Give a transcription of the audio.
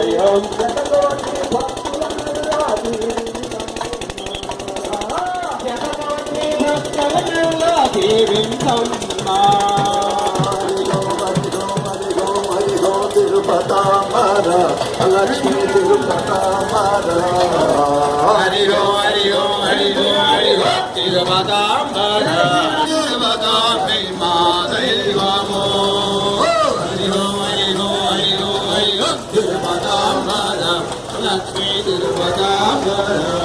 హరి ఓం లక్ష్మీ తిరుపతాంబర హరి ఓం హరి ఓం హరి ఓం హరి ఓం తిరుపతాంబర తిరుపతాంబే మా దైవమో హరి ఓం హరి ఓం హరి ఓం హరి ఓం తిరుపతాంబర లక్ష్మీ తిరుపతాంబర